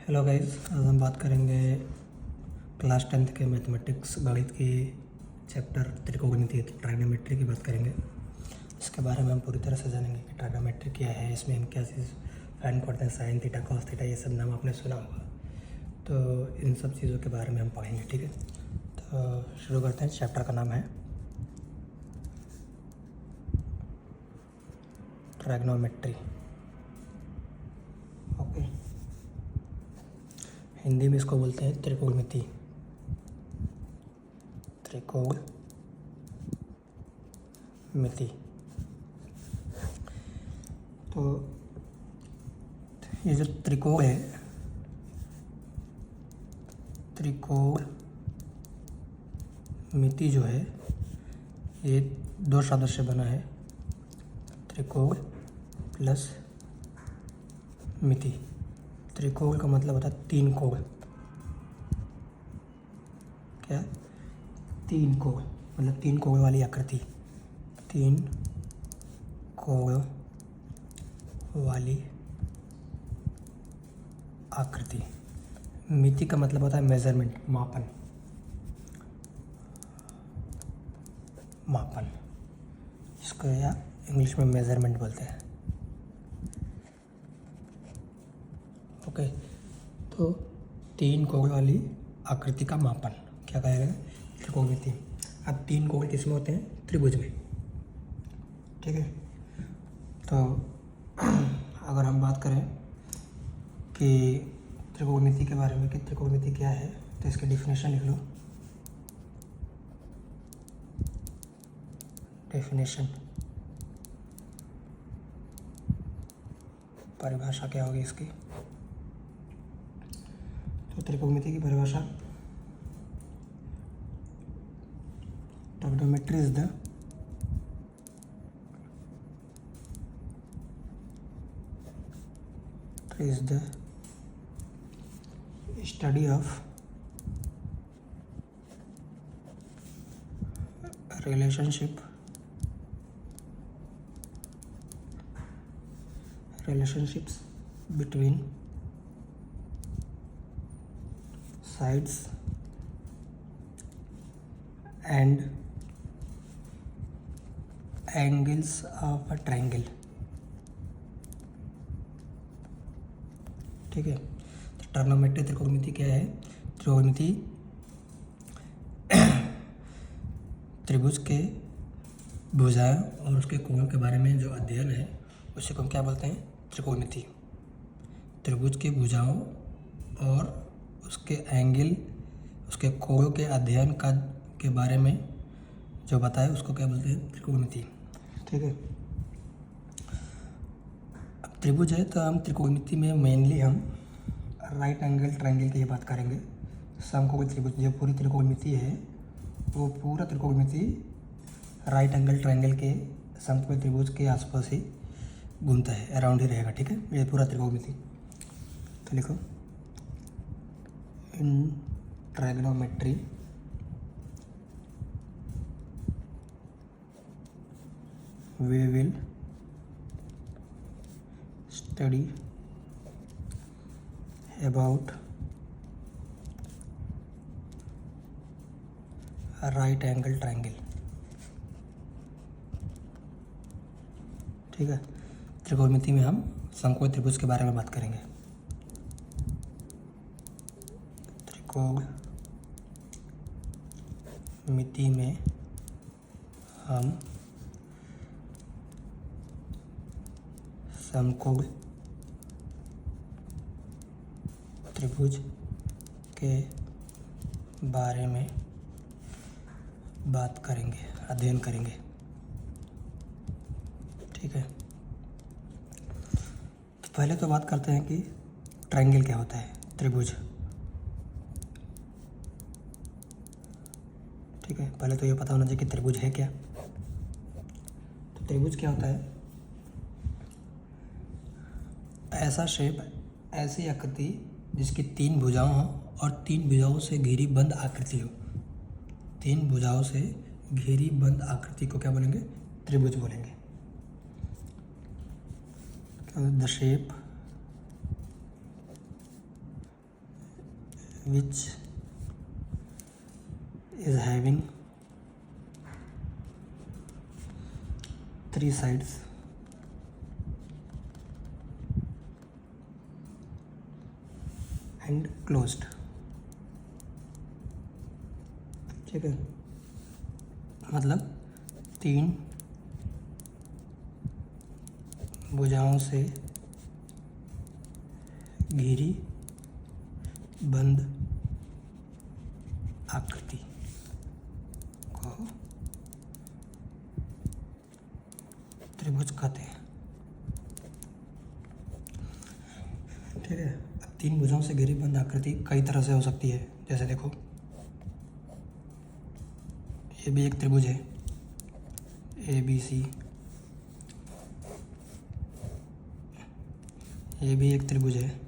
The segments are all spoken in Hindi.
हेलो गाइस, आज हम बात करेंगे क्लास 10th के मैथमेटिक्स गणित की चैप्टर त्रिकोणमिति ट्राइगोनोमेट्री की बात करेंगे। इसके बारे में हम पूरी तरह से जानेंगे कि ट्राइगोनोमेट्री क्या है, इसमें हम क्या चीज़ फाइंड करते हैं, साइन थीटा कॉस थीटा, ये सब नाम आपने सुना होगा। तो इन सब चीज़ों के बारे में हम पढ़ेंगे, ठीक है। तो शुरू करते हैं। चैप्टर का नाम है ट्राइगोनोमेट्री। ओके, हिंदी में इसको बोलते हैं त्रिकोणमिति। त्रिकोणमिति। तो ये जो त्रिकोण है, त्रिकोणमिति जो है, ये दो शब्द से बना है, त्रिकोण प्लस मिति। त्रिकोण का मतलब होता है तीन कोण। क्या? तीन कोण, मतलब तीन कोण वाली आकृति। तीन कोण वाली आकृति। मिति का मतलब होता है मेजरमेंट, मापन। इसको या इंग्लिश में मेजरमेंट बोलते हैं। ओके, तो तीन कोण वाली आकृति का मापन क्या कहेगा? त्रिकोणमिति। अब तीन कोण किसमें होते हैं? त्रिभुज में, ठीक है। तो अगर हम बात करें कि त्रिकोणमिति के बारे में कि त्रिकोणमिति क्या है, तो इसकी डिफिनेशन लिख लो। डेफिनेशन, परिभाषा क्या होगी इसकी? तो त्रिकोणमिति की परिभाषा, trigonometry is the study of relationships between sides and angles of a triangle, ठीक है। तो ट्राइगोनोमेट्री त्रिकोणमिति क्या है? त्रिकोणमिति त्रिभुज के भुजाएं और उसके कोणों के बारे में जो अध्ययन है, उसे हम क्या बोलते हैं? त्रिकोणमिति। त्रिभुज के भुजाओं और उसके एंगल, उसके कोणों के अध्ययन का के बारे में जो बताए, उसको क्या बोलते हैं? त्रिकोणमिति, ठीक है। अब त्रिभुज है, तो हम त्रिकोणमिति में मेनली हम राइट एंगल ट्रायंगल की ही बात करेंगे। समकोण त्रिभुज, जो पूरी त्रिकोणमिति है, वो पूरा त्रिकोणमिति राइट एंगल ट्रायंगल के समकोण त्रिभुज के आसपास ही घूमता है, अराउंड ही रहेगा, ठीक है। ये पूरा त्रिकोणमिति। तो लिखो, इन trigonometry we will study about a right angle triangle, ठीक है। त्रिकोणमिति में हम समकोण त्रिभुज के बारे में बात करेंगे। त्रिकोणमिति में हम समकोण त्रिभुज के बारे में बात करेंगे, अध्ययन करेंगे, ठीक है। तो पहले तो बात करते हैं कि ट्रायंगल क्या होता है, त्रिभुज, ठीक है। पहले तो ये पता होना चाहिए कि त्रिभुज है क्या। तो त्रिभुज क्या होता है? ऐसा शेप, ऐसी आकृति जिसकी तीन भुजाओं हो और तीन भुजाओं से घेरी बंद आकृति हो। तीन भुजाओं से घेरी बंद आकृति को क्या बोलेंगे? त्रिभुज बोलेंगे। The shape which is having 3 sides and closed। ठीक है, मतलब 3 भुजाओं से घिरी बंद आकृति को त्रिभुज कहते हैं। ठीक है, अब 3 भुजाओं से घिरी बंद आकृति कई तरह से हो सकती है। जैसे देखो, ये भी एक त्रिभुज है, ABC, ये भी एक त्रिभुज है।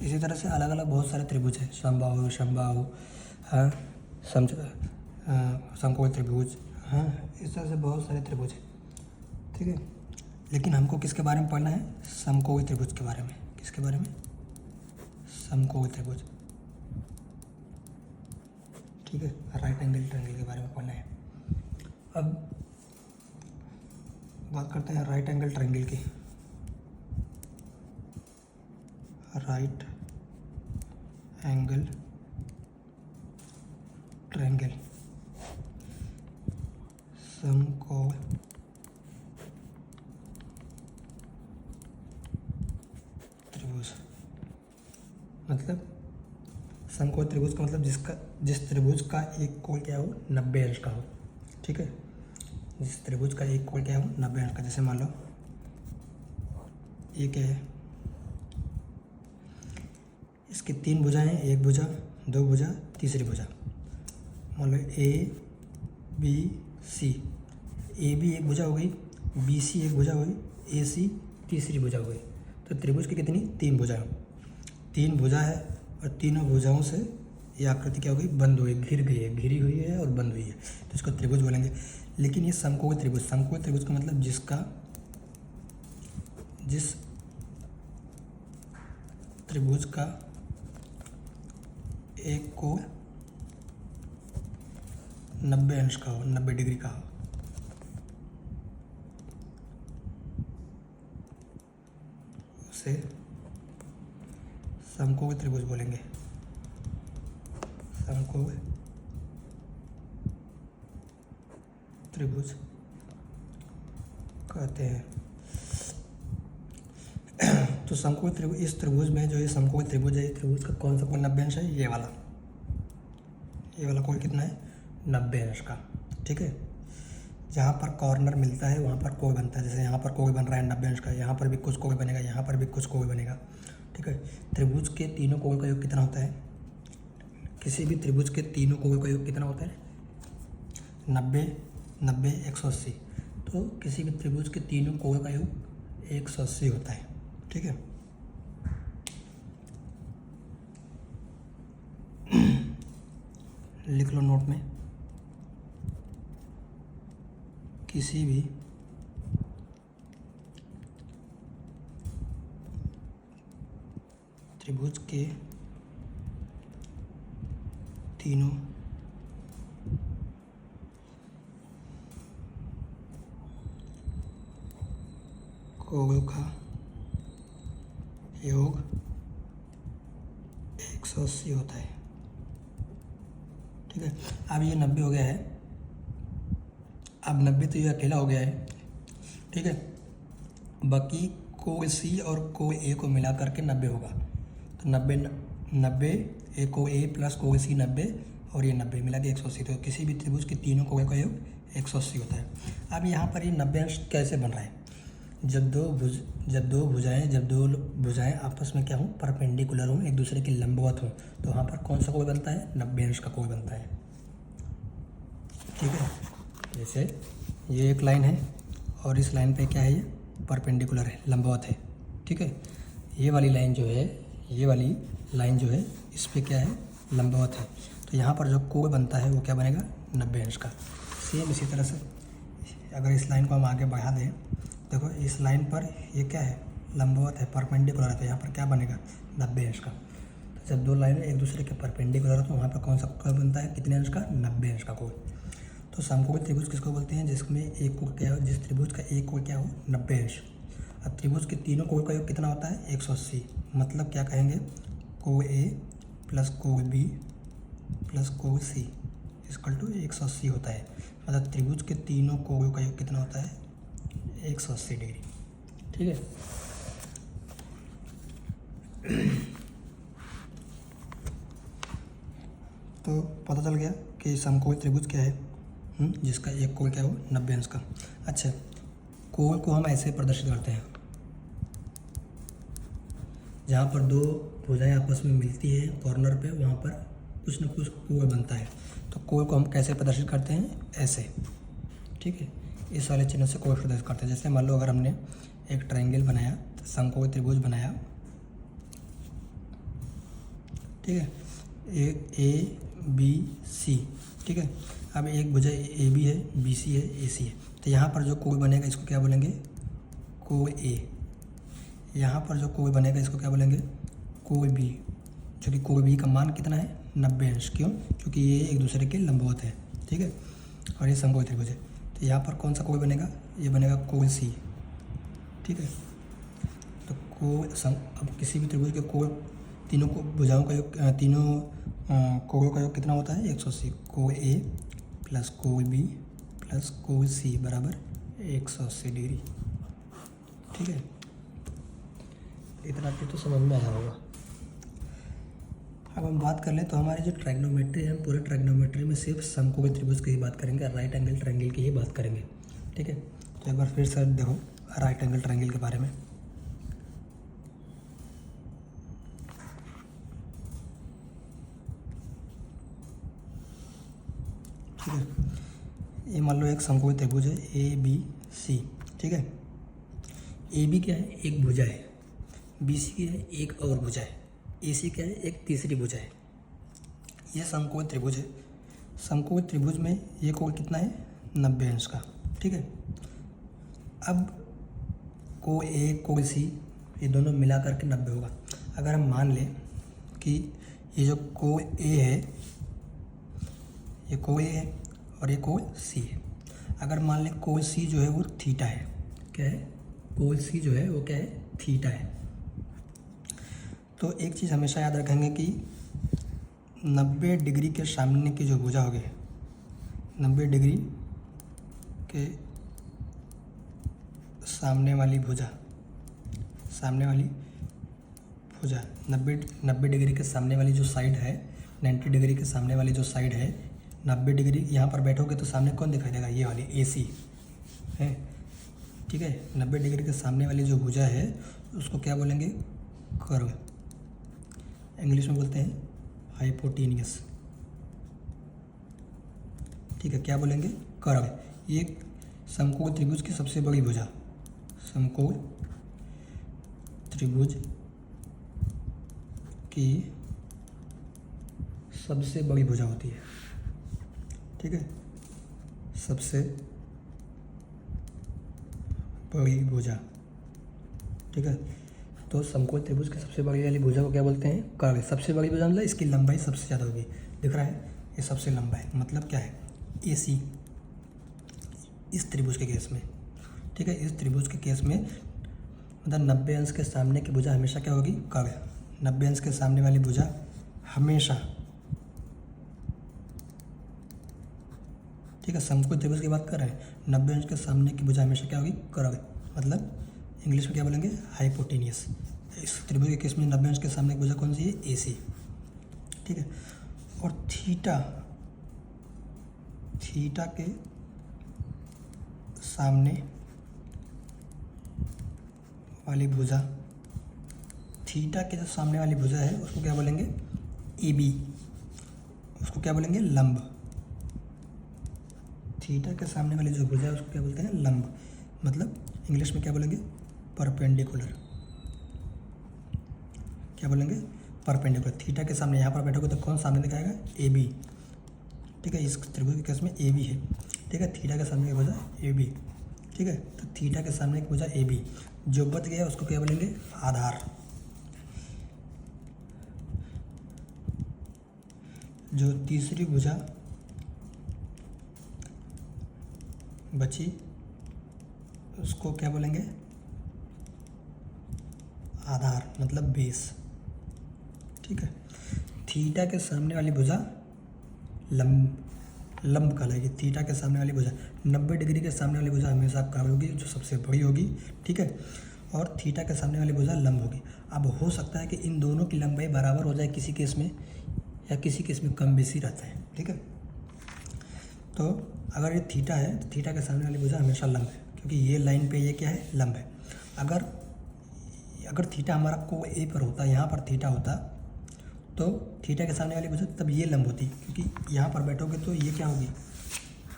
इसी तरह से अलग अलग बहुत सारे त्रिभुज हैं, समबाहु, समबाहु, हाँ, समकोण त्रिभुज, हाँ, इस तरह से बहुत सारे त्रिभुज हैं। ठीक है, लेकिन हमको किसके बारे में पढ़ना है? समकोण त्रिभुज के बारे में। किसके बारे में? समकोण त्रिभुज। ठीक है, राइट एंगल ट्रायंगल के बारे में पढ़ना है। अब बात करते हैं राइट एंगल ट्रायंगल की। राइट एंगल ट्रायंगल समकोण त्रिभुज। मतलब समकोण त्रिभुज का मतलब जिस त्रिभुज का एक कोण क्या हो, 90 अंश का हो। ठीक है, जिस त्रिभुज का एक कोण क्या हो, 90 अंश का। जैसे मान लो ये क्या है, इसकी 3 भुजाएं हैं, 1 भुजा, 2 भुजा, तीसरी भुजा। मान लो ABC, AB एक भुजा हो गई, BC एक भुजा हो गई, AC तीसरी भुजा हो गई। तो त्रिभुज की कितनी? 3 भुजाएं। 3 भुजा है और तीनों भुजाओं से ये आकृति क्या हो गई? बंद हुई, घिर गई है, घिरी हुई है और बंद हुई है, तो इसको त्रिभुज बोलेंगे। लेकिन ये समकोण त्रिभुज, समकोण त्रिभुज का मतलब जिस त्रिभुज का एक कोण 90 अंश का हो, 90 डिग्री का हो, उसे समकोण त्रिभुज बोलेंगे। समकोण त्रिभुज कहते हैं। तो समकोण त्रिभुज, इस त्रिभुज में जो ये समकोण त्रिभुज है, ये त्रिभुज का कौन सा कोण 90 अंश है? ये वाला कोण कितना है? 90 अंश का। ठीक है, जहाँ पर कॉर्नर मिलता है वहाँ पर कोण बनता है। जैसे यहाँ पर कोण बन रहा है 90 अंश का, यहाँ पर भी कुछ कोण बनेगा, यहाँ पर भी कुछ कोण बनेगा। ठीक है, त्रिभुज के तीनों कोण का योग कितना होता है? किसी भी त्रिभुज के तीनों कोण का योग कितना होता है? 90, 90, 180। तो किसी भी त्रिभुज के तीनों कोण का योग 180 होता है। ठीक है, लिख लो नोट में, किसी भी त्रिभुज के तीनों कोणों का योग 180 होता है। ठीक है, अब ये 90 हो गया है। अब 90 तो ये अकेला हो गया है। ठीक है, बाकी कोण सी और कोण ए को मिला करके 90 होगा। तो 90 एक कोण ए प्लस कोण सी 90 और ये 90 मिला के 180। तो किसी भी त्रिभुज के तीनों कोण का योग 180 होता है। अब यहाँ पर ये 90 अंश कैसे बन रहा है? जब दो भुजाएं आपस में क्या हों? परपेंडिकुलर हों, एक दूसरे के लंबवत हों, तो वहाँ पर कौन सा कोण बनता है? 90 अंश का कोण बनता है। ठीक है, जैसे ये एक लाइन है और इस लाइन पे क्या है? ये परपेंडिकुलर है, लंबवत है। ठीक है, ये वाली लाइन जो है इस पे क्या है? लंबवत है। तो यहाँ पर जो कोण बनता है वो क्या बनेगा? 90 अंश का। सेम इसी तरह से अगर इस लाइन को हम आगे बढ़ा दें, देखो इस लाइन पर ये क्या है? लंबवत है, परपेंडिकुलर है, तो यहाँ पर क्या बनेगा 90 अंश का। तो जब दो लाइनें एक दूसरे के परपेंडिकुलर हो तो वहाँ पर कौन सा कोण बनता है, कितने अंश का, 90 अंश का कोण। तो समकोणीय त्रिभुज किसको बोलते हैं, जिसमें एक कोण क्या हो, जिस त्रिभुज का एक कोण क्या हो 90 अंश। अब त्रिभुज के तीनों कोण का योग कितना होता है 180, मतलब क्या कहेंगे, कोण ए प्लस कोण बी प्लस कोण सी इक्वल टू 180 होता है। मतलब त्रिभुज के तीनों कोणों का योग कितना होता है 180 डिग्री। ठीक है, तो पता चल गया कि समकोणीय त्रिभुज क्या है, जिसका एक कोण क्या हो 90 अंश का। अच्छा, कोण को हम ऐसे प्रदर्शित करते हैं, जहाँ पर दो भुजाएं आपस में मिलती है कॉर्नर पे, वहाँ पर कुछ न कुछ कोण बनता है। तो कोण को हम कैसे प्रदर्शित करते हैं, ऐसे। ठीक है, इस वाले चिन्ह से कोण प्रदर्शित करते हैं। जैसे मान लो अगर हमने एक ट्रायंगल बनाया, समकोणीय त्रिभुज बनाया, ठीक है, ए बी सी। ठीक है, अब एक भुजा ए बी है, बी सी है, ए सी है, तो यहाँ पर जो कोण बनेगा इसको क्या बोलेंगे, कोण ए। यहाँ पर जो कोण बनेगा इसको क्या बोलेंगे, कोण बी, जो कि कोण बी का मान कितना है 90 अंश। क्यों, क्योंकि ये एक दूसरे के लंबवत है। ठीक है, और ये समकोणीय त्रिभुज है। तो यहाँ पर कौन सा कोण बनेगा, ये बनेगा कोण सी। ठीक है, तो अब किसी भी त्रिभुज के कोण, तीनों को भुजाओं का योग, तीनों कोणों का योग कितना होता है 180। कोण ए प्लस कोण बी प्लस कोण सी बराबर 180 डिग्री। ठीक है, इतना तो समझ में आया होगा। अब हम बात कर लें तो हमारी जो ट्रायग्नोमेट्री है, हम पूरे ट्रायग्नोमेट्री में सिर्फ समकोणीय त्रिभुज की ही बात करेंगे, राइट एंगल ट्रायंगल की ही बात करेंगे। ठीक है, तो एक बार फिर से देखो राइट एंगल ट्रायंगल के बारे में। ठीक है, ये मान लो एक समकोणीय त्रिभुज है ए बी सी। ठीक है, ए बी क्या है, एक भुजा है, बी सी क्या है, एक और भुजा है, ए सी क्या है, एक तीसरी भुजा है। ये समकोणीय त्रिभुज है। समकोणीय त्रिभुज में ये कोण कितना है 90 अंश का। ठीक है, अब कोण ए कोण सी ये दोनों मिला करके 90 होगा। अगर हम मान लें कि ये जो कोण ए है, ये कोण ए है और ये कोण सी है। अगर मान लें कोण सी जो है वो थीटा है, क्या है, कोण सी जो है वो क्या है, थीटा है। तो एक चीज़ हमेशा याद रखेंगे कि 90 डिग्री के सामने की जो भुजा होगी, 90 डिग्री के सामने वाली भुजा, 90 डिग्री के सामने वाली जो साइड है, 90 डिग्री के सामने वाली जो साइड है, 90 डिग्री यहाँ पर बैठोगे तो सामने कौन दिखाई देगा, ये वाली ए सी है। ठीक है, 90 डिग्री के सामने वाली जो भुजा है उसको क्या बोलेंगे, कर्व, इंग्लिश में बोलते हैं हाइपोटेनियस। ठीक है, क्या बोलेंगे, कर्व। ये समकोण त्रिभुज की सबसे बड़ी भुजा, समकोण त्रिभुज की सबसे बड़ी भुजा होती है। ठीक है, सबसे बड़ी भुजा। ठीक है, तो समकोण त्रिभुज की सबसे बड़ी वाली भुजा को क्या बोलते हैं, कर्व। सबसे बड़ी भुजा मतलब इसकी लंबाई सबसे ज़्यादा होगी, दिख रहा है, ये सबसे लंबा है। मतलब क्या है, ए सी इस त्रिभुज के केस में। ठीक है, इस त्रिभुज के केस में मतलब 90 अंश के सामने की भुजा हमेशा क्या होगी, कर्व। 90 अंश के सामने वाली भुजा हमेशा, ठीक है, समकोण त्रिभुज की बात कर रहे हैं, 90 अंश के सामने की भुजा हमेशा क्या होगी, कर्व। मतलब इंग्लिश में क्या बोलेंगे, हाइपोटेनियस। इस त्रिभुज के केस में 90 अंश के सामने की भुजा कौन सी है, ए सी। ठीक है, और थीटा के सामने वाली भुजा, थीटा के जो सामने वाली भुजा है उसको क्या बोलेंगे, ए बी, उसको क्या बोलेंगे, लंब। थीटा के सामने वाली जो भुजा है उसको क्या बोलते हैं, लंब। मतलब इंग्लिश में क्या बोलेंगे, परपेंडिकुलर। क्या बोलेंगे, परपेंडिकुलर। थीटा के सामने यहाँ पर बैठोगे तो कौन सामने दिखाएगा, ए बी। ठीक है, इस त्रिभुज के केस में ए बी है। ठीक है, थीटा के सामने की भुजा ए बी। ठीक है। तो थीटा के सामने एक भुजा ए बी, जो बच गया उसको क्या बोलेंगे, आधार। जो तीसरी भुजा बची उसको क्या बोलेंगे, आधार, मतलब बेस। ठीक है। थीटा के सामने वाली भुजा लंब कहलाएगी। थीटा के सामने वाली भुजा 90 डिग्री के सामने वाली भुजा हमेशा आपका होगी, जो सबसे बड़ी होगी। ठीक है। और थीटा के सामने वाली भुजा लंब होगी। अब हो सकता है कि इन दोनों की लंबाई बराबर हो जाए किसी केस में, या किसी केस में कम बेसी रहता है। ठीक है। तो अगर ये थीटा है तो थीटा के सामने वाली भुजा हमेशा लंब है, क्योंकि ये लाइन पे ये क्या है, लंब है। अगर थीटा हमारा को ए पर होता, यहाँ पर थीटा होता, तो थीटा के सामने वाली भुजा तब ये लंब होती, क्योंकि यहाँ पर बैठोगे तो ये क्या होगी,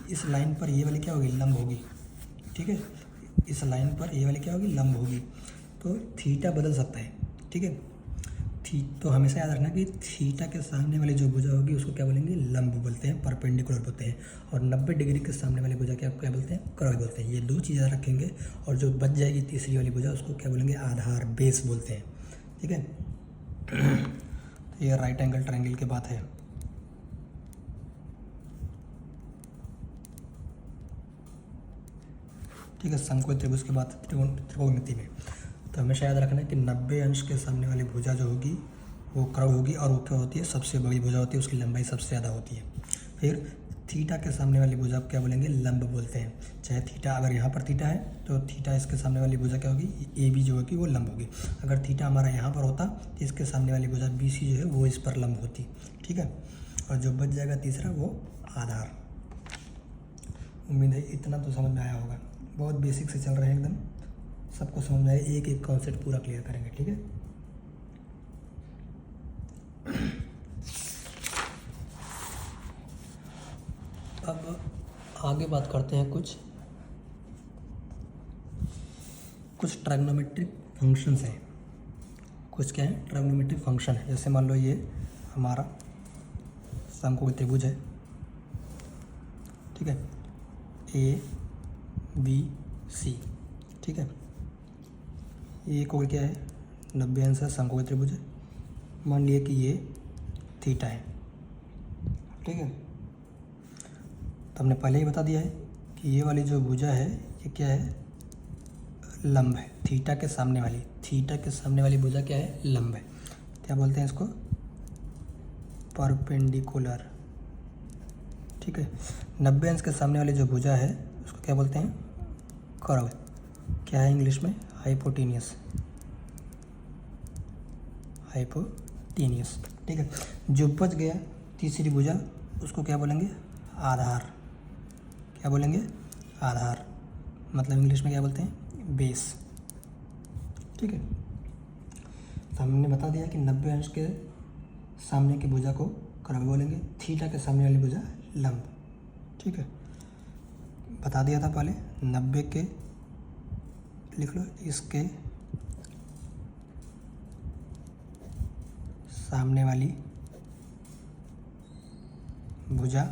इस लाइन पर ये वाली क्या होगी, लंब होगी। ठीक है। इस लाइन पर ये वाली क्या होगी, लंब होगी। तो थीटा बदल सकता है। ठीक है। तो हमेशा याद रखना कि थीटा के सामने वाली जो भुजा होगी उसको क्या बोलेंगे, लंब बोलते हैं, परपेंडिकुलर बोलते हैं। और 90 डिग्री के सामने वाली भुजा क्या बोलते हैं, क्रॉस बोलते हैं। ये दो चीज़ें रखेंगे। और जो बच जाएगी तीसरी वाली भुजा उसको क्या बोलेंगे, आधार, बेस बोलते हैं। ठीक है। तो ये राइट एंगल ट्रायंगल की बात है। ठीक है। समकोण त्रिभुज की बात त्रिकोणमिति में। तो हमेशा याद रखना है कि 90 अंश के सामने वाली भुजा जो होगी वो क्रॉस होगी, और वो क्या होती है, सबसे बड़ी भुजा होती है, उसकी लंबाई सबसे ज़्यादा होती है। फिर थीटा के सामने वाली भुजा क्या बोलेंगे, लंब बोलते हैं। चाहे थीटा, अगर यहाँ पर थीटा है तो थीटा इसके सामने वाली भुजा क्या होगी, ए बी जो होगी वो लंब होगी। अगर थीटा हमारा यहाँ पर होता तो इसके सामने वाली भुजा बी सी जो है वो इस पर लंब होती। ठीक है। और जो बच जाएगा तीसरा वो आधार। उम्मीद है इतना तो समझ में आया होगा। बहुत बेसिक से चल रहे हैं एकदम, सबको समझ में आए, एक एक कॉन्सेप्ट पूरा क्लियर करेंगे। ठीक है। अब आगे बात करते हैं कुछ ट्राइगोनोमेट्रिक फंक्शंस हैं। कुछ क्या है, ट्राइगोनोमेट्रिक फंक्शन है। जैसे मान लो ये हमारा समकोण त्रिभुज है। ठीक है। A B C. ठीक है। ये कोण क्या है, 90 अंश है, समकोण त्रिभुज है। मान लिया कि ये थीटा है। ठीक है। तो हमने पहले ही बता दिया है कि ये वाली जो भुजा है ये क्या है, लंब है। थीटा के सामने वाली भुजा क्या है, लंब है। क्या बोलते हैं इसको, परपेंडिकुलर। ठीक है। 90 अंश के सामने वाली जो भुजा है उसको क्या बोलते हैं, कर्व। क्या है इंग्लिश में, हाइपोटेनियस। ठीक है। जो बच गया तीसरी भुजा उसको क्या बोलेंगे, आधार। क्या बोलेंगे, आधार, मतलब इंग्लिश में क्या बोलते हैं, बेस। ठीक है। तो हमने बता दिया कि 90 अंश के सामने की भुजा को कर्व बोलेंगे, थीटा के सामने वाली भुजा लंब। ठीक है। बता दिया था पहले, 90 के लिख लो, इसके सामने वाली भुजा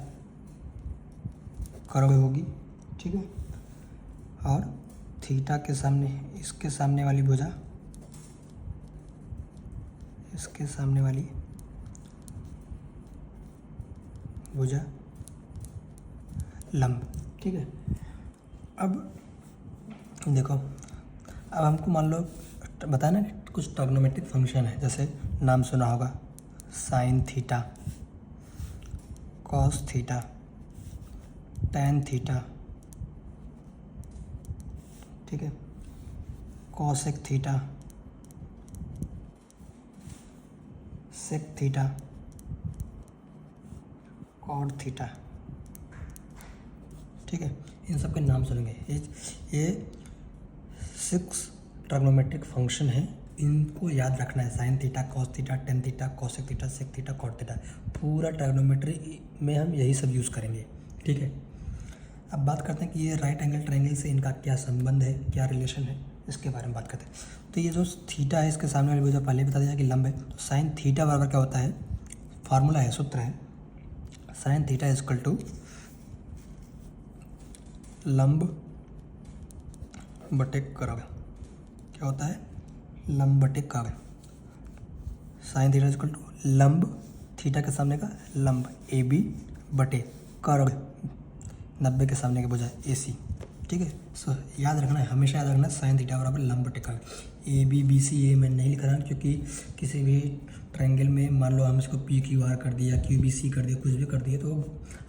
कर्व होगी। ठीक है। और थीटा के सामने, इसके सामने वाली भुजा, इसके सामने वाली भुजा लंब। ठीक है। अब देखो, अब हमको मान लो बताना कुछ ट्राइगोनोमेट्रिक फंक्शन है। जैसे नाम सुना होगा, sine theta, cos theta, tan theta. ठीक है। Cosec theta, sec theta, cot theta. ठीक है। इन सब के नाम सुनेंगे। ये 6 ट्राइगोनोमेट्रिक फंक्शन है। इनको याद रखना है, sine theta, cos theta, tan theta, cosec theta, sec theta, cot theta. पूरा ट्राइगोनोमेट्री में हम यही सब यूज़ करेंगे। ठीक है। अब बात करते हैं कि ये राइट एंगल ट्रायंगल से इनका क्या संबंध है, क्या रिलेशन है, इसके बारे में बात करते हैं। तो ये जो थीटा है इसके सामने वाली भुजा पहले बता दिया कि लंब है। तो साइन थीटा बराबर क्या होता है, फार्मूला है, सूत्र है, साइन थीटा इक्वल टू लंब बटे कर्ग क्या होता है, लंब बटे कर्ग। साइन थीटा इक्वल टू लंब, थीटा के सामने का लंब ए बी बटे कर्ग 90 के सामने के बजाय ए सी। ठीक है, सो याद रखना है, हमेशा याद रखना है साइन थीटा बराबर लंब बटे कर्ग। ए बी बी सी ये मैं नहीं लिख रहा क्योंकि किसी भी ट्रायंगल में मान लो हम इसको पी क्यू आर कर दिया, क्यू बी सी कर दिया, कुछ भी कर दिया तो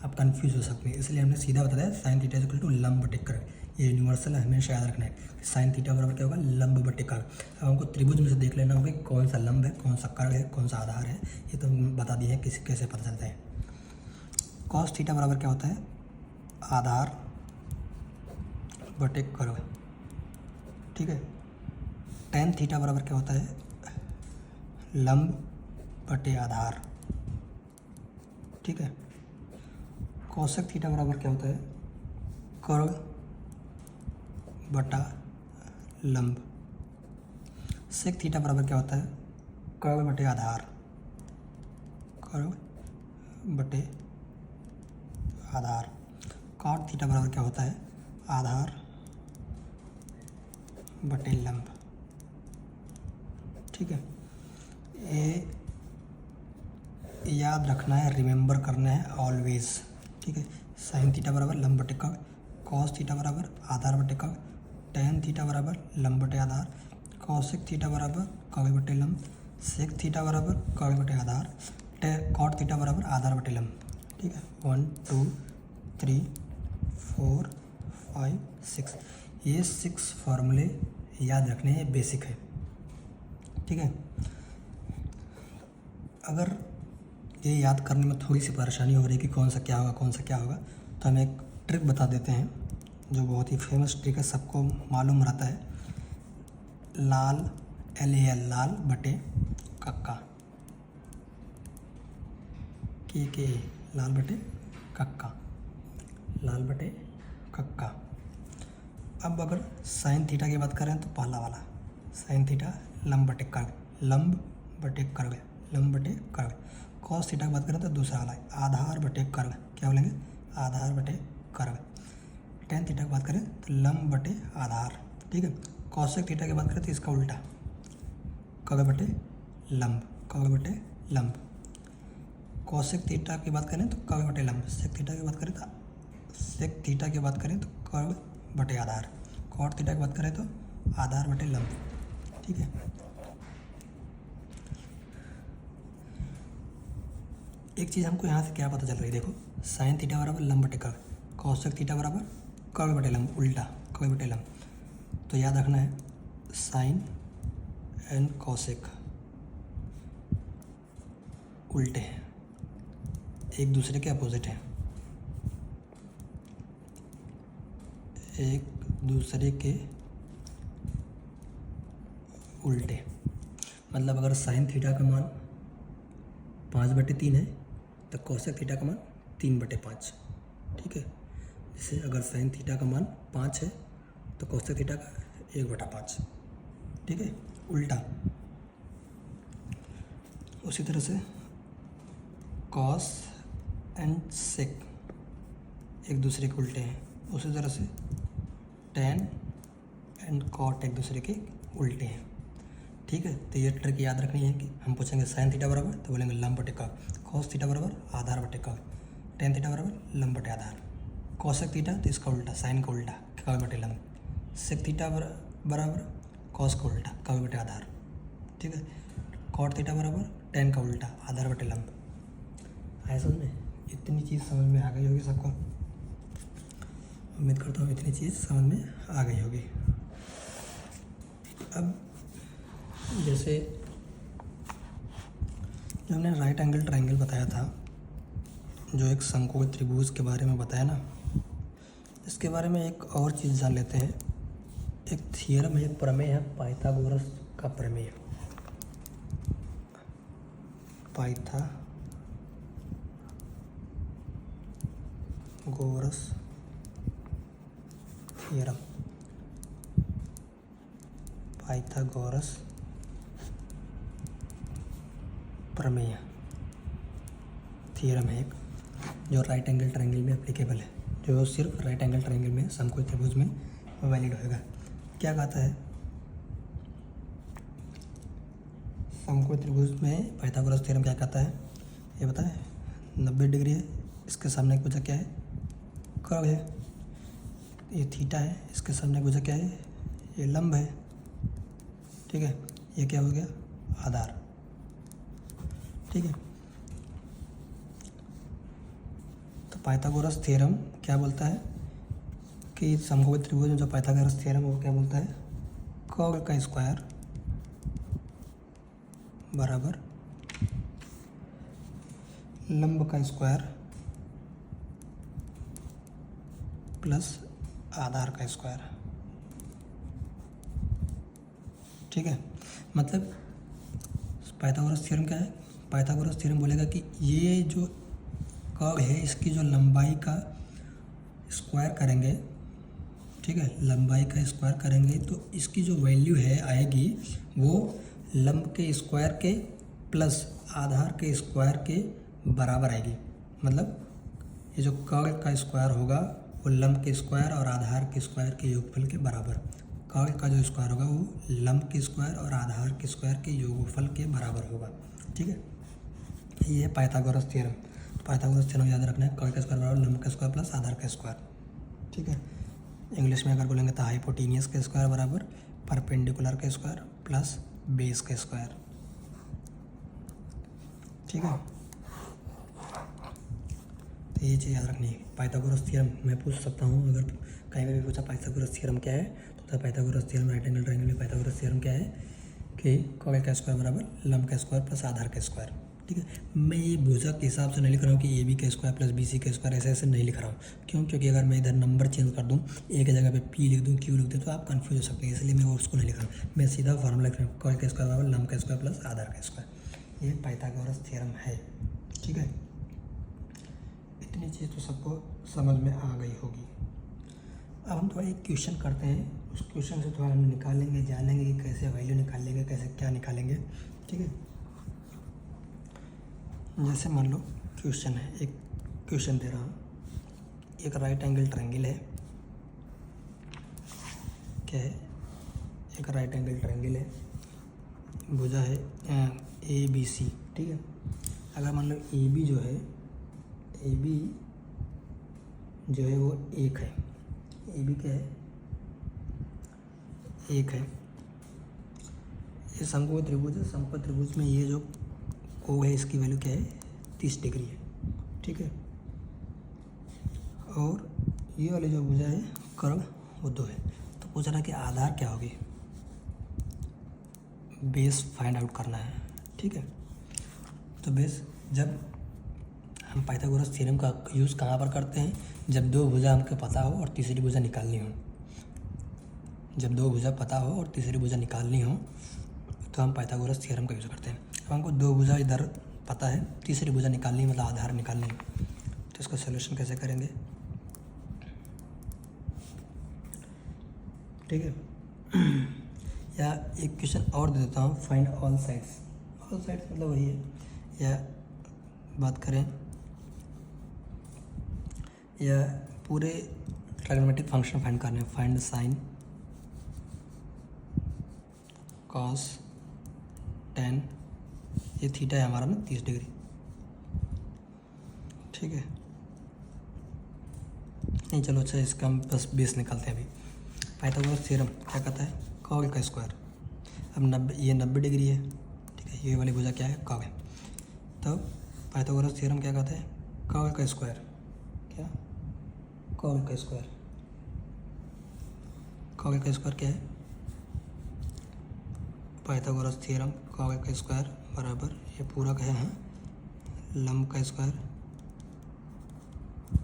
आप कंफ्यूज हो सकते हैं, इसलिए हमने सीधा बता दिया साइन थीटा इक्वल टू लंब बटे कर्ग। ये यूनिवर्सल है, हमेशा याद रखना है साइन थीटा बराबर क्या होगा, लंब बटे कर्ग। अब हमको त्रिभुज में से देख लेना होगा कौन सा लंब है, कौन सा कर्ग है, कौन सा आधार है, ये तो बता दिए हैं किसी कैसे पता चलता है। कॉस थीटा बराबर क्या होता है, आधार बटे कर्ग। ठीक है, टेन थीटा बराबर क्या होता है, लंब बटे आधार। ठीक है, कोसेक थीटा बराबर क्या होता है, कर्ग बटा लंब। सेक थीटा बराबर क्या होता है, कर्ग बटे आधार, कर्ग बटे आधार। कॉट थीटा बराबर क्या होता है, आधार बटे लंब। ठीक है, ये याद रखना है, रिमेंबर करना है ऑलवेज। ठीक है, साइन थीटा बराबर लंब बटे कर्ग, कॉस थीटा बराबर आधार बटे कर्ग, टेन थीटा बराबर लंब बटे आधार, कॉसेक थीटा बराबर कर्ग बटे लंब, सेक थीटा बराबर कर्ग बटे आधार, कॉट थीटा बराबर आधार बटे लंब। ठीक है, 1 2 3 4 5 6, ये 6 फार्मूले याद रखने हैं, बेसिक है। ठीक है, अगर ये याद करने में थोड़ी सी परेशानी हो रही है कि कौन सा क्या होगा, कौन सा क्या होगा, तो हम एक ट्रिक बता देते हैं जो बहुत ही फेमस ट्रिक है, सबको मालूम रहता है। लाल LAL लाल बटे कक्का, के लाल बटे कक्का, लाल बटे कक्का। अब अगर साइन थीटा की बात करें तो पहला वाला साइन थीटा लंब बटे कर्ग, लंब बटे कर्ग, लंब बटे कर्ग। कॉस थीटा की बात करें तो दूसरा वाला आधार बटे कर्ग, क्या बोलेंगे, आधार बटे कर्ग। टेन थीटा की बात करें तो लंब बटे आधार। ठीक है, कॉसेक थीटा की बात करें तो इसका उल्टा कर्ग बटे लंब, कर्ग बटे लंब। कॉसेक थीटा की बात करें तो कर्ग बटे लंब, सेक थीटा की बात करें तो सेक थीटा की बात करें तो कर्ग बटे आधार, कॉट थीटा की बात करें तो आधार बटे लंब। ठीक है, एक चीज़ हमको यहाँ से क्या पता चल रही है, देखो साइन थीटा बराबर लंब बटे कर्ग, कॉसेक थीटा बराबर कर्ग बटे लंब, उल्टा कर्ग बटे लंब। तो याद रखना है साइन एंड कॉसेक उल्टे हैं, एक दूसरे के अपोजिट हैं, एक दूसरे के उल्टे। मतलब अगर साइन थीटा का मान 5/3 है तो कॉसेक थीटा का मान 3/5। ठीक है, जैसे अगर साइन थीटा का मान 5 है तो कॉसेक थीटा का 1/5। ठीक है, उल्टा। उसी तरह से कॉस एंड सेक एक दूसरे के उल्टे हैं, उसी तरह से टेन एंड कॉट एक दूसरे के उल्टे हैं। ठीक है, तो ये ट्रिक याद रखनी है कि हम पूछेंगे साइन थीटा बराबर तो बोलेंगे लंब बटे कर्ग, कॉस थीटा बराबर आधार बटे कर्ग, टेन थीटा बराबर लंब बटे आधार, कॉसेक थीटा तो इसका उल्टा साइन का उल्टा कर्ग बटे लंब, सेक थीटा बराबर कॉस का उल्टा कर्ग बटे आधार। ठीक है, कॉट थीटा बराबर टेन का उल्टा आधार बटे लंब। आया समझ में? इतनी चीज़ समझ में आ गई होगी सबको, उम्मीद करता हूँ इतनी चीज़ समझ में आ गई होगी। अब जैसे जो हमने राइट एंगल ट्रायंगल बताया था, जो एक शंकु त्रिभुज के बारे में बताया ना, इसके बारे में एक और चीज़ जान लेते हैं। एक थियरम है, एक प्रमेय है, पाइथागोरस का प्रमेय, पाइथागोरस थियरम, पाइथागोरस प्रमेय थियरम है एक, जो राइट एंगल ट्रायंगल में एप्लीकेबल है, जो सिर्फ राइट एंगल ट्रायंगल में समकोण त्रिभुज में वैलिड होएगा। क्या कहता है, समकोण त्रिभुज में पाइथागोरस थ्योरम क्या कहता है, ये पता है, 90 डिग्री है, इसके सामने की भुजा क्या है, कर्व है, ये थीटा है, इसके सामने की भुजा क्या है, ये लंब है, ठीक है, ये क्या हो गया, आधार, ठीक है। तो पाइथागोरस थ्योरम क्या बोलता है कि समकोण त्रिभुज में जो पाइथागोरस थ्योरम वो क्या बोलता है, कर्व का स्क्वायर बराबर लंब का स्क्वायर प्लस आधार का स्क्वायर, ठीक है। मतलब पाइथागोरस थ्योरम क्या है, पाइथागोरस थ्योरम बोलेगा कि ये जो कर्व है इसकी जो लंबाई का स्क्वायर करेंगे, ठीक है, लंबाई का स्क्वायर करेंगे तो इसकी जो वैल्यू है आएगी वो लंब के स्क्वायर के प्लस आधार के स्क्वायर के बराबर आएगी। मतलब ये जो कर्व का स्क्वायर होगा वो लंब के स्क्वायर और आधार के स्क्वायर के योगफल के बराबर, कर्व का जो स्क्वायर होगा वो लंब के स्क्वायर और आधार के स्क्वायर के योगफल के बराबर होगा, ठीक है। ये है पाइथागोरस थ्योरम। पाइथागोरस थ्योरम याद रखना है, कर्व का स्क्वायर बराबर लंब का स्क्वायर प्लस आधार का स्क्वायर, ठीक है। इंग्लिश में अगर बोलेंगे तो हाइपोटेनियस का स्क्वायर बराबर परपेंडिकुलर का स्क्वायर प्लस बेस का स्क्वायर, ठीक है। तो ये चीज़ याद रखनी है। पाइथागोरस थ्योरम मैं पूछ सकता हूँ, अगर कहीं भी पूछा पाइथागोरस थ्योरम क्या है तो Pythagoras theorem right angle triangle में पाइथागोरस थ्योरम क्या है कि कर्व का स्क्वायर बराबर लंब का स्क्वायर प्लस आधार का स्क्वायर, ठीक है। मैं ये भुजा के हिसाब से नहीं लिख रहा हूँ कि ए बी का स्क्वायर प्लस बी सी का स्क्वायर ऐसे ऐसे नहीं लिख रहा हूँ, क्यों, क्योंकि अगर मैं इधर नंबर चेंज कर दूँ, एक जगह पे पी लिख दूँ, क्यू लिख दूँ तो आप कंफ्यूज हो सकते हैं, इसलिए मैं उसको नहीं लिख रहा हूँ। मैं सीधा फार्मूला लिख रहा हूँ, कर्व का स्क्वायर बराबर लंब का स्क्वायर प्लस आधार का स्क्वायर। ये पाइथागोरस थ्योरम है, ठीक है। इतनी चीज़ तो सबको समझ में आ गई होगी। अब हम थोड़ा एक क्वेश्चन करते हैं, उस क्वेश्चन से थोड़ा हम निकालेंगे, जानेंगे कि कैसे वैल्यू निकालेंगे, कैसे क्या निकालेंगे, ठीक है। जैसे मान लो क्वेश्चन है, एक क्वेश्चन दे रहा हूँ, एक राइट एंगल ट्रायंगल है, क्या है, एक राइट एंगल ट्रायंगल है, भुजा है ए बी सी, ठीक है। अगर मान लो ए बी जो है, ए बी जो है वो एक है, ए बी क्या है, एक है। ये समकोण त्रिभुज है, समकोण त्रिभुज में ये जो ओ है इसकी वैल्यू क्या है, 30 डिग्री है, ठीक है। और ये वाली जो भुजा है कर्व वो 2 है। तो पूछ रहा है कि आधार क्या होगी, बेस फाइंड आउट करना है, ठीक है। तो बेस जब हम पाइथागोरस थ्योरम का यूज़ कहाँ पर करते हैं, जब 2 भुजा हमको पता हो और तीसरी भुजा निकालनी हो, जब 2 भुजा पता हो और तीसरी भुजा निकालनी हो तो हम पाइथागोरस थ्योरम का यूज़ करते हैं। अब हमको 2 भुजा इधर पता है, तीसरी भुजा निकालनी मतलब आधार निकालनी है, तो इसका सॉल्यूशन कैसे करेंगे, ठीक है। या एक क्वेश्चन और दे देता हूँ, find all sides. All sides मतलब वही है, या बात करें या पूरे ट्रायगोनोमेट्रिक फंक्शन फाइंड करने, फाइंड साइन कॉस टेन, ये थीटा है हमारा ना 30 डिग्री, ठीक है। नहीं चलो अच्छा, इसका हम बस बेस निकालते हैं अभी। पाइथागोरस थ्योरम क्या कहता है, कर्व का स्क्वायर, अब 90, ये 90 डिग्री है, ठीक है, ये वाली भुजा क्या है, कर्व है। तो पाइथागोरस थ्योरम क्या कहता है, कर्व का स्क्वायर, क्या, कर्व का स्क्वायर, कर्व का स्क्वायर क्या है, पाइथागोरस थ्योरम कर्व का स्क्वायर बराबर ये पूरा क्या है, लंब का स्क्वायर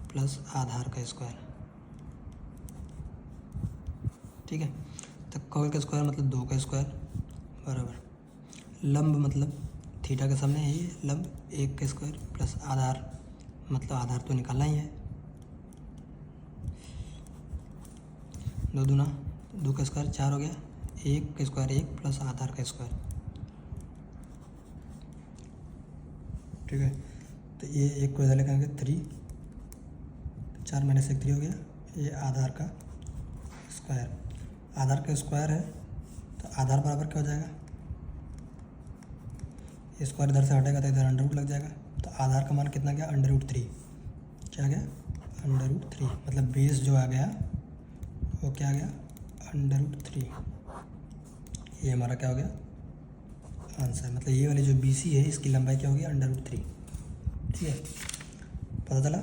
प्लस आधार का स्क्वायर, ठीक है। तो कर्व का स्क्वायर मतलब 2 का स्क्वायर बराबर लंब मतलब थीटा के सामने है ये लंब 1 का स्क्वायर प्लस आधार मतलब आधार तो निकालना ही है, 2 दूना 2 का स्क्वायर 4 हो गया, 1 का स्क्वायर 1 प्लस आधार का स्क्वायर, ठीक है। तो ये 1 को इधर लेकर 3, 4 - 1 3 हो गया, ये आधार का स्क्वायर। आधार का स्क्वायर है तो आधार बराबर क्या हो जाएगा, स्क्वायर इधर से हटेगा तो इधर अंडर रूट लग जाएगा। तो आधार का मान कितना गया, √3। क्या गया, √3। मतलब बेस जो आ गया वो क्या आ गया, √3। ये हमारा क्या हो गया, आंसर। मतलब ये वाली जो BC है इसकी लंबाई क्या होगी, √3। ठीक है, पता चला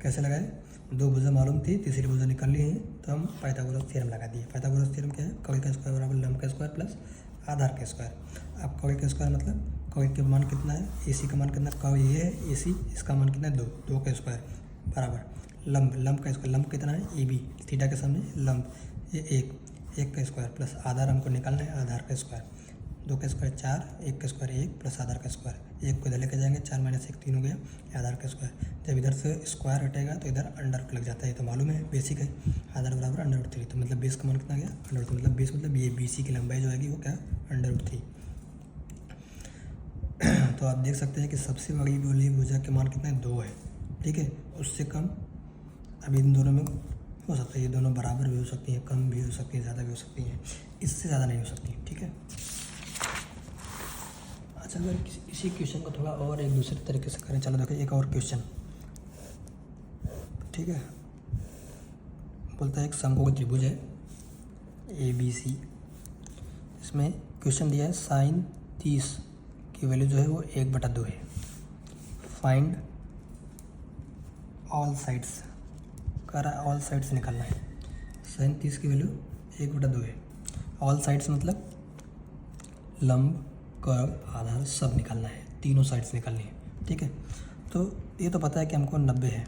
कैसे लगाए। दो भुजा मालूम थी, तीसरी भुजा निकाल ली है तो हम पाइथागोरस थ्योरम लगा दिए। पाइथागोरस थ्योरम क्या है, कवि का स्क्वायर बराबर लंब का स्क्वायर प्लस आधार का स्क्वायर। अब कवि का स्क्वायर मतलब कवि का मान कितना है, AC का मान कितना, कवि ये है AC, इसका मान कितना है 2, 2 का स्क्वायर बराबर लंब का स्क्वायर, लंब कितना है AB, थीटा के सामने लंब ये 1 का स्क्वायर प्लस आधार हमको निकालना है, आधार का स्क्वायर। 2 का स्क्वायर 4, 1 का स्क्वायर 1 प्लस आधार का स्क्वायर, 1 को इधर लेके जाएंगे, 4 - 1 3 हो गया, आधार का स्क्वायर। जब इधर से स्क्वायर हटेगा तो इधर अंडर रूट लग जाता है, तो मालूम है बेसिक है, आधार बराबर √3। तो मतलब बेस का मान कितना गया, √3। मतलब बेस मतलब ये BC की लंबाई जो आएगी वो क्या, √3। तो आप देख सकते हैं कि सबसे बड़ी वाली भुजा के मान कितना है, 2 है। ठीक है, उससे कम अब इन दोनों में हो सकता है, ये दोनों बराबर भी हो सकती हैं, कम भी हो सकती हैं, ज़्यादा भी हो सकती हैं, इससे ज़्यादा नहीं हो सकती। ठीक है, अच्छा अगर इसी क्वेश्चन को थोड़ा और एक दूसरे तरीके से करें, चलो देखो एक और क्वेश्चन। ठीक है, बोलता है एक समकोण त्रिभुज है ABC, इसमें क्वेश्चन दिया है sin 30 की वैल्यू जो है वो 1/2 है। फाइंड ऑल साइड्स, कह रहा है ऑल साइड्स निकालना है। sin 30 की वैल्यू 1/2 है। ऑल साइड्स मतलब लंब, कर्व, आधार सब निकालना है, तीनों साइड्स निकालनी है। ठीक है, तो ये तो पता है कि हमको 90 है।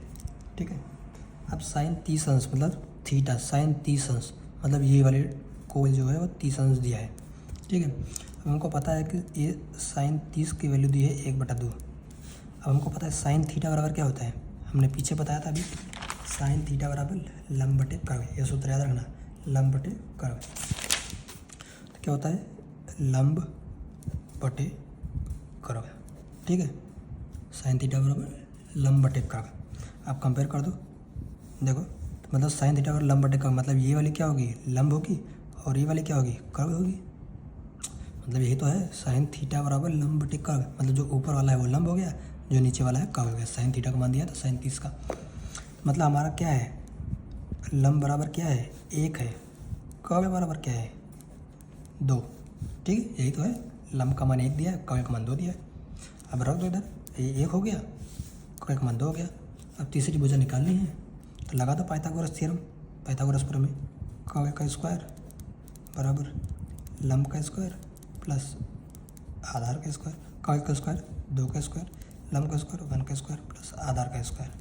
ठीक है, अब sin 30 अंश मतलब थीटा, sin 30 अंश मतलब ये वाले कोण जो है वो 30 अंश दिया है। ठीक है, अब हमको पता है कि ये sin 30 की वैल्यू दी है 1/2। अब हमको पता है sin थीटा बराबर क्या होता है, हमने पीछे बताया था अभी, sin थीटा बराबर लंब बटे कर्व। ये सूत्र याद रखना, लंब बटे कर्व। तो क्या होता है, लंब बटे कर्व। ठीक है, sin थीटा बराबर लंब बटे कर्व। आप कंपेयर कर दो, देखो तो मतलब sin थीटा बराबर लंब बटे कर्व मतलब ये वाली क्या होगी, लंब होगी, और ये वाली क्या होगी, कर्व होगी। मतलब यही तो है, sin थीटा बराबर लंब बटे कर्व। मतलब जो ऊपर वाला है वो लंब हो गया, जो नीचे वाला है कर्व हो गया। sin थीटा का मान दिया तो sin 30 का मतलब हमारा क्या है, लंब बराबर क्या है, 1 है, कर्व बराबर क्या है, 2। ठीक है, यही तो है, लंब का मान 1 दिया है, कर्व का मान 2 दिया है। अब रख दो इधर, ये 1 हो गया, कर्व का मान 2 हो गया। अब तीसरी भुजा निकालनी है तो लगा दो पाइथागोरस थ्योरम। पाइथागोरस प्रमेय, कर्व का स्क्वायर बराबर लंब का स्क्वायर प्लस आधार का स्क्वायर, कर्व का स्क्वायर 2 का स्क्वायर, लंब का स्क्वायर 1 का स्क्वायर प्लस आधार का स्क्वायर,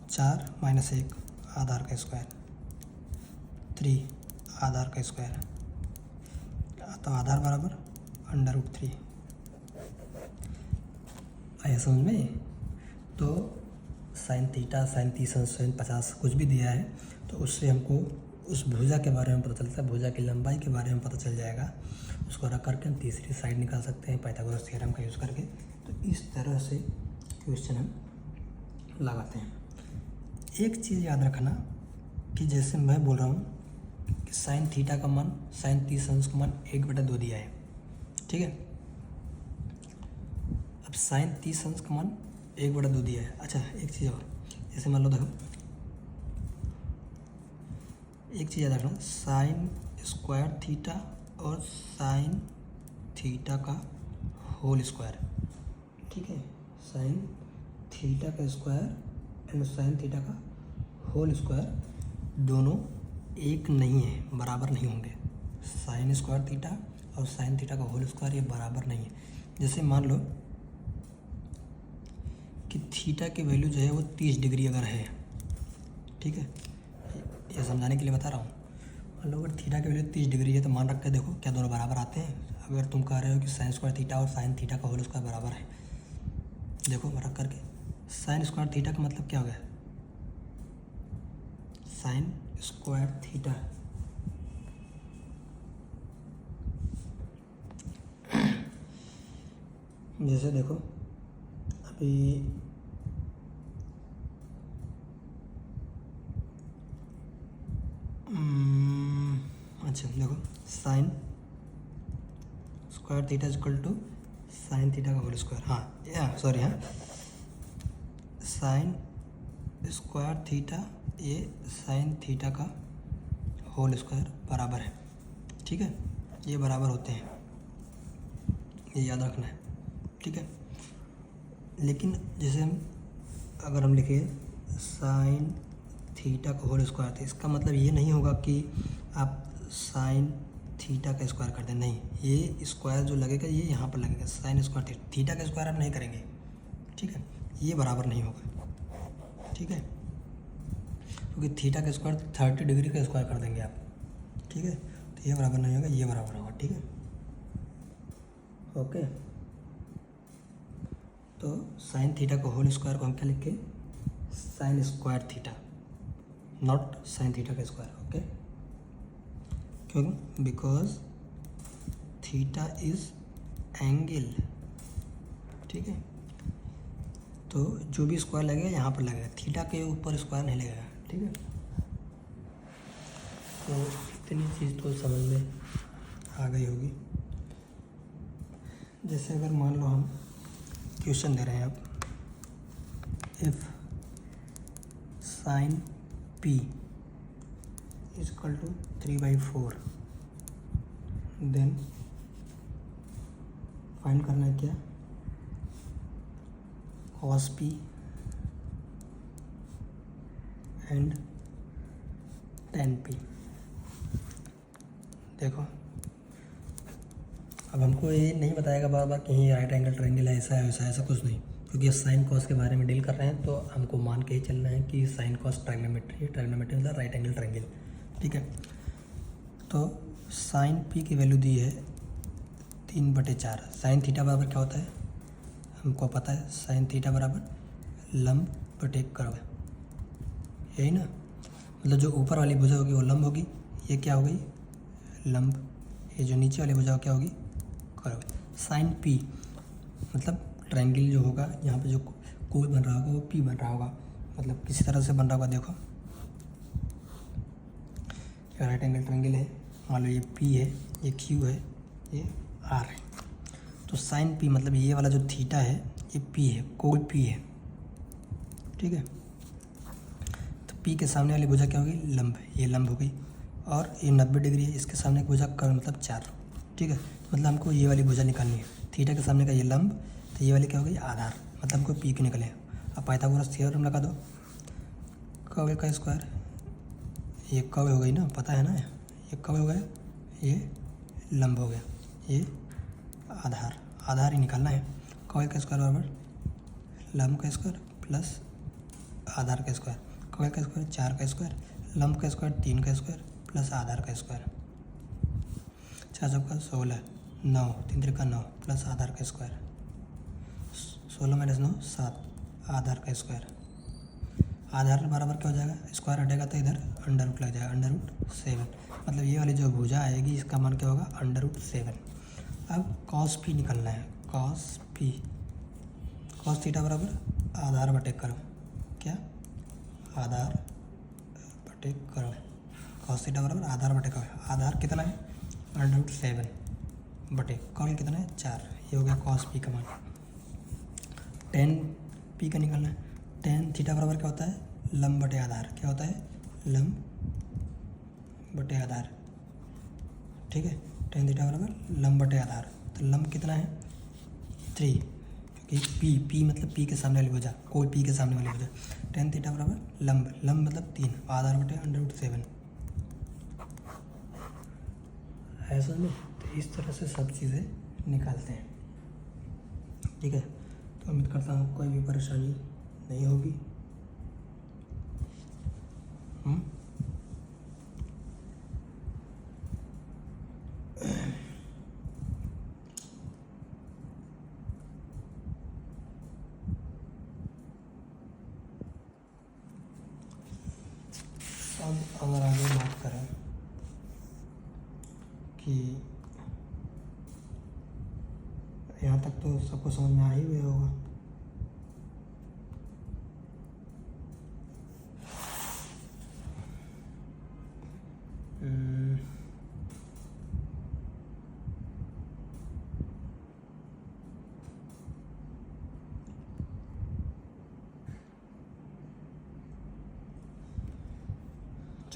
4 - 1 आधार का स्क्वायर, 3 आधार का स्क्वायर, तो आधार बराबर √3। आया समझ में। तो sin थीटा, sin 30 अंश, sin 50 कुछ भी दिया है तो उससे हमको उस भुजा के बारे में पता चलता है, भुजा की लंबाई के बारे में पता चल जाएगा। उसको रख करके हम तीसरी साइड निकाल सकते हैं पाइथागोरस थ्योरम का यूज़ करके। तो इस तरह से क्वेश्चन हम लगाते हैं। एक चीज़ याद रखना कि जैसे मैं बोल रहा हूँ कि sin थीटा का मान, sin 30 अंश का मान 1/2 दिया है। ठीक है, अब sin 30 अंश का मान 1/2 दिया है। अच्छा एक चीज़ और, जैसे मान लो देखो, एक चीज़ याद रखना, साइन स्क्वायर थीटा और साइन थीटा का होल स्क्वायर। ठीक है, साइन थीटा का स्क्वायर एंड साइन थीटा का होल स्क्वायर दोनों एक नहीं है, बराबर नहीं होंगे। साइन स्क्वायर थीटा और साइन थीटा का होल स्क्वायर ये बराबर नहीं है। जैसे मान लो कि थीटा की वैल्यू जो है वो 30 डिग्री अगर है, ठीक है, ये समझाने के लिए बता रहा हूँ। मान लो अगर थीटा की वैल्यू 30 डिग्री है तो मान रख के देखो क्या दोनों बराबर आते हैं। अगर तुम कह रहे हो कि साइन स्क्वायर थीटा और साइन थीटा का होल स्क्वायर बराबर है, देखो रख करके, साइन स्क्वायर थीटा का मतलब क्या हो गया, साइन स्क्वायर थीटा जैसे देखो अभी अच्छा देखो, sine square theta equal to sine theta का होल स्क्वायर, हाँ सॉरी, हाँ साइन स्क्वायर थीटा ये साइन थीटा का होल स्क्वायर बराबर है, ठीक है, ये बराबर होते हैं, ये याद रखना है, ठीक है। लेकिन जैसे अगर हम लिखें साइन थीटा का होल स्क्वायर, तो इसका मतलब ये नहीं होगा कि आप साइन थीटा का स्क्वायर कर दें, नहीं, ये स्क्वायर जो लगेगा ये यहाँ पर लगेगा, साइन स्क्वायर थीटा का स्क्वायर आप नहीं करेंगे, ठीक है, ये बराबर नहीं होगा, ठीक है, क्योंकि थीटा का स्क्वायर 30 डिग्री का स्क्वायर कर देंगे आप, ठीक है, तो ये बराबर नहीं होगा, ये बराबर होगा, ठीक है, ओके। तो साइन थीटा का होल स्क्वायर को हम क्या लिखे, sign square theta, not sign theta का स्क्वायर, ओके, क्यों, बिकॉज थीटा इज एंगल, ठीक है, तो जो भी स्क्वायर लगेगा यहाँ पर लगेगा, थीटा के ऊपर स्क्वायर नहीं लगेगा, ठीक है। तो इतनी चीज़ तो समझ में आ गई होगी। जैसे अगर मान लो हम क्वेश्चन दे रहे हैं, आप if sine P equal to 3/4, then find करना है क्या, cos p and tan p। देखो अब हमको ये नहीं बताएगा बार बार कि ये राइट एंगल ट्रायंगल है, ऐसा है वैसा, ऐसा कुछ नहीं, क्योंकि साइन कॉस के बारे में डील कर रहे हैं, तो हमको मान के ही चलना है कि साइन कॉस ट्रायंगोमेट्री, ट्रायंगोमेट्री मतलब राइट एंगल ट्रायंगल, ठीक है। तो साइन पी की वैल्यू दी है 3/4, साइन थीटा बराबर क्या होता है हमको पता है, साइन थीटा बराबर लंब बटे कर्व, यही ना, मतलब जो ऊपर वाली भुजा होगी वो लंब होगी, ये क्या हो गई लंब, ये जो नीचे वाली भुजा क्या होगी कर्व। साइन पी मतलब ट्रायंगल जो होगा यहाँ पे जो कोण बन रहा होगा वो पी बन रहा होगा, मतलब किसी तरह से बन रहा होगा, देखो राइट एंगल ट्रायंगल है, मान लो ये पी है, ये क्यू है, ये आर है, तो साइन पी मतलब ये वाला जो थीटा है ये पी है, कोण पी है, ठीक है। तो पी के सामने वाली भुजा क्या होगी लंब, ये लंब हो गई, और ये 90 डिग्री है, इसके सामने की भुजा कर्व मतलब 4, ठीक है, मतलब हमको ये वाली भुजा निकालनी है, थीटा के सामने का ये लंब, तो ये वाली क्या हो गई आधार, मतलब हमको पी की निकले। अब पाइथागोरस थ्योरम लगा दो, कर्व का स्क्वायर, ये कर्व हो गई ना, पता है ना, ये कर्व हो गया, ये लंब हो गया, ये आधार, आधार ही निकालना है, कर्व का स्क्वायर बराबर लंब का स्क्वायर प्लस आधार का स्क्वायर, कर्व का स्क्वायर 4 का स्क्वायर, लंब का स्क्वायर 3 का स्क्वायर प्लस आधार का स्क्वायर, 4 चौका 16, 9 3 त्रिका 9 प्लस आधार का स्क्वायर, 16 - 9 7, आधार का स्क्वायर, आधार बराबर क्या हो जाएगा, स्क्वायर हटेगा तो इधर अंडर रूट लग जाएगा, √7, मतलब ये वाली जो भुजा आएगी इसका मान क्या होगा √7। अब cos p निकलना है, cos p, cos थीटा बराबर आधार बटे कर्व, क्या आधार बटे कर्व, cos थीटा बराबर आधार बटे कर्व, आधार कितना है √7 बटे कर्व कितना है 4, ये हो गया cos p का मान। tan p का निकलना है, tan थीटा बराबर क्या होता है लंब बटे आधार, क्या होता है लंब बटे आधार, ठीक है, tan थीटा बराबर लंब बटे आधार, तो लंब कितना है 3, क्योंकि p मतलब p के सामने वाली भुजा, कोई p के सामने वाली भुजा, tan थीटा बराबर लंब, लंब मतलब 3, आधार बटे √7 है, समझ में। तो इस तरह से सब चीज़ें निकालते हैं, ठीक है। तो उम्मीद करता हूँ कोई भी परेशानी नहीं होगी। अब अगर आगे बात करें कि यहाँ तक तो सबको समझ में आ ही गया होगा,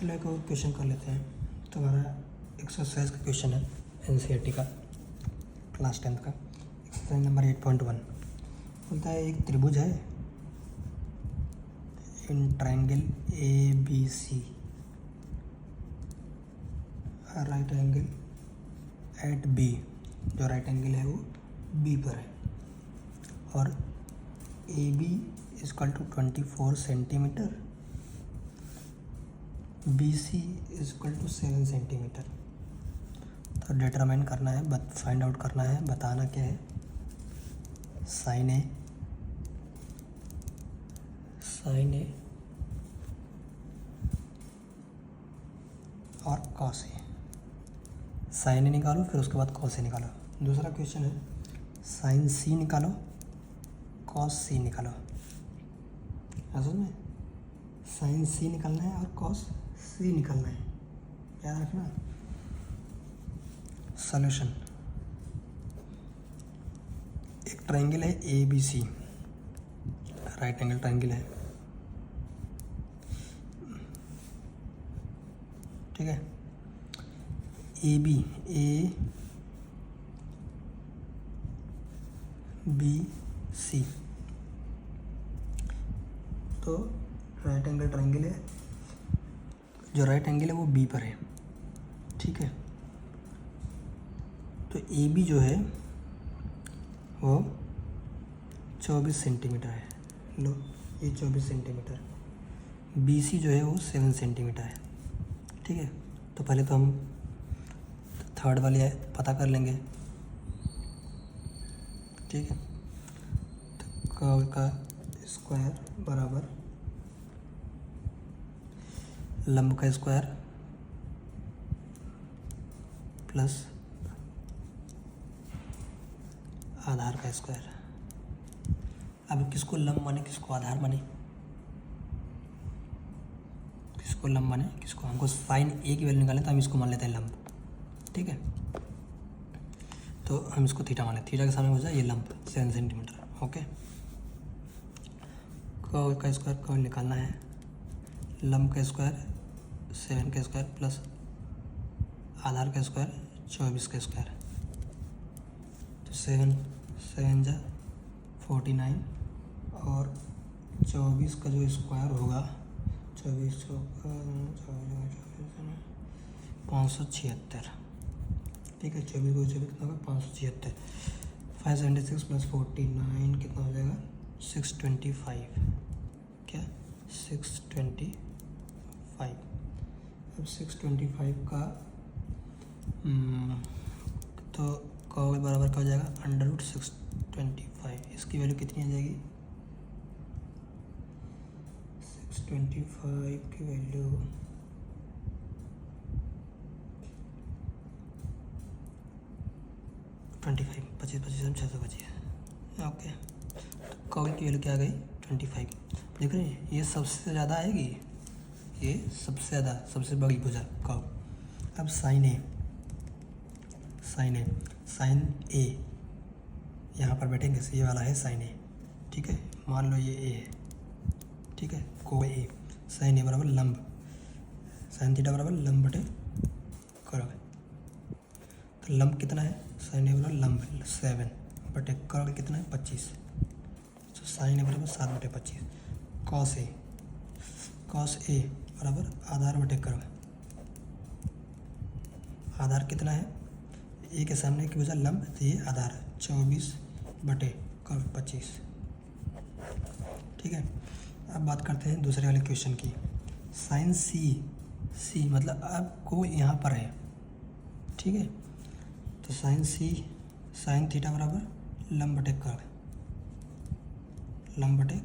चलो एक और क्वेश्चन कर लेते हैं। तो हमारा एक्सरसाइज का क्वेश्चन है एनसीईआरटी का क्लास 10th का एक्सरसाइज नंबर 8.1। बोलता है एक त्रिभुज है in triangle ABC, right angle at B, जो राइट एंगल है वो B पर है, और AB equal to 24 centimetre, BC equal to 7 centimetre. तो डिटरमाइन करना है, फाइंड आउट करना है, बताना क्या है। साइन ए और कॉस ए। साइन ए निकालो, फिर उसके बाद कॉस ए निकालो। दूसरा क्वेश्चन है साइन सी निकालो, कॉस सी निकालो। समझ में, साइन सी निकालना है और कॉस सी निकालना है, याद रखना। सॉल्यूशन, एक ट्रायंगल है ABC, राइट एंगल ट्रायंगल है, ठीक है। AB ABC, तो राइट एंगल ट्रायंगल है, जो राइट एंगल है वो B पर है, ठीक है। तो AB जो है वो 24 सेंटीमीटर है, लो ये 24 सेंटीमीटर। BC जो है वो 7 सेंटीमीटर है, ठीक है। तो पहले तो हम थर्ड वाले पता कर लेंगे, ठीक है। तो कर्व का स्क्वायर बराबर लंब का स्क्वायर प्लस आधार का स्क्वायर। अब किसको लंब माने, किसको आधार माने, किसको लंब माने, किसको, हमको साइन ए की वैल्यू निकालें तो हम इसको मान लेते हैं लंब, ठीक है। तो हम इसको थीटा मान लेते, थीटा के सामने हो जाए ये लंब 7 सेंटीमीटर, ओके। कर्व का स्क्वायर, कर्व निकालना है, लंब का स्क्वायर 7 का स्क्वायर प्लस आधार का स्क्वायर 24 का स्क्वायर। तो 7 जा 49 और 24 का जो स्क्वायर होगा 576, ठीक है। 24 को 24 कितना होगा 576, 576 प्लस 49 कितना हो जाएगा 625, क्या 625। अब 625 का तो कर्व बराबर क्या हो जाएगा √625। इसकी वैल्यू कितनी आ जाएगी 625 की वैल्यू 25, 25 625, ओके। तो कर्व की वैल्यू क्या आ गई 25। देख रहे हैं ये सबसे ज़्यादा आएगी, ये सबसे ज़्यादा, सबसे बड़ी भुजा कर्व। अब साइन ए यहाँ पर बैठेंगे, ये वाला है साइन ए, ठीक है। मान लो ये ए है, ठीक है, को ए। साइन ए बराबर लंब, साइन थीटा बराबर लंब बटे कर्व। तो लंब कितना है, साइन ए बराबर लंब 7 बटे कर्व कितना है 25। तो साइन ए बराबर 7/25। कॉस ए बराबर आधार बटे कर्व। आधार कितना है, ए के सामने की वजह लंब, तो ये आधार 24 बटे कर्व 25, ठीक है। अब बात करते हैं दूसरे वाले क्वेश्चन की। साइन सी मतलब आपको यहाँ पर है, ठीक है। तो साइन थीटा बराबर लंब बटे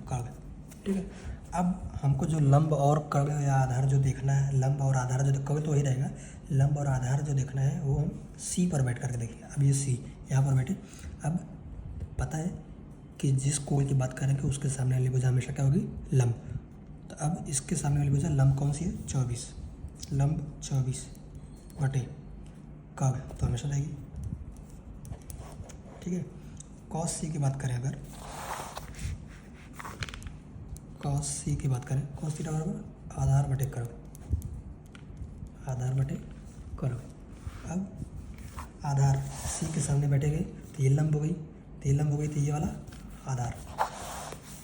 कर्व, ठीक है। अब हमको जो लंब और कर्व या आधार जो देखना है, लंब और आधार जो कर्व तो वही रहेगा, लंब और आधार जो देखना है वो हम सी पर बैठ करके देखिए। अब ये सी यहाँ पर बैठे, अब पता है कि जिस कोण की बात करेंगे उसके सामने वाली भुजा हमेशा क्या होगी लंब। तो अब इसके सामने वाली भुजा लंब कौन सी है 24, लंब 24 बटे कर्व तो हमेशा रहेगी, ठीक है। कॉस सी की बात करें, अगर कॉस सी की बात करें, कॉस थीटा बराबर आधार बटे कर्व, आधार बटे करोड़। अब आधार सी के सामने बैठेंगे तो ये लंब हो गई, तो ये लंब हो गई, तो ये वाला आधार,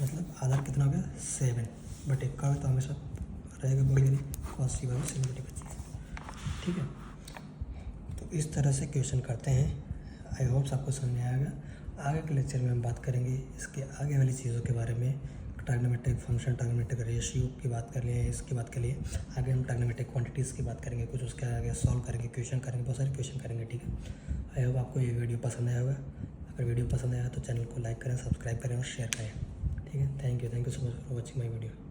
मतलब आधार कितना हो गया 7 बटे करोड़, तो हमेशा रहेगा बड़ी वाली cos c बराबर 7 बटे 25। ठीक है, तो इस तरह से क्वेश्चन करते हैं। आई होप्स आपको समझ में आएगा। आगे के लेक्चर में हम बात करेंगे इसके आगे वाली चीज़ों के बारे में। ट्राग्नोमेट्रिक फंक्शन, ट्राग्नोमेट्रिक रेशियो की बात कर लिए, इसकी बात कर लिए। आगे हम ट्राग्नोमेट्रिक क्वांटिटीज़ की बात करेंगे, कुछ उसके आगे सॉल्व करेंगे, क्वेश्चन करेंगे, बहुत सारे क्वेश्चन करेंगे। ठीक है, आई होप आपको ये वीडियो पसंद आया होगा। अगर वीडियो पसंद आया तो चैनल को लाइक करें, सब्सक्राइब करें और शेयर करें। ठीक है, thank you so much for watching my video.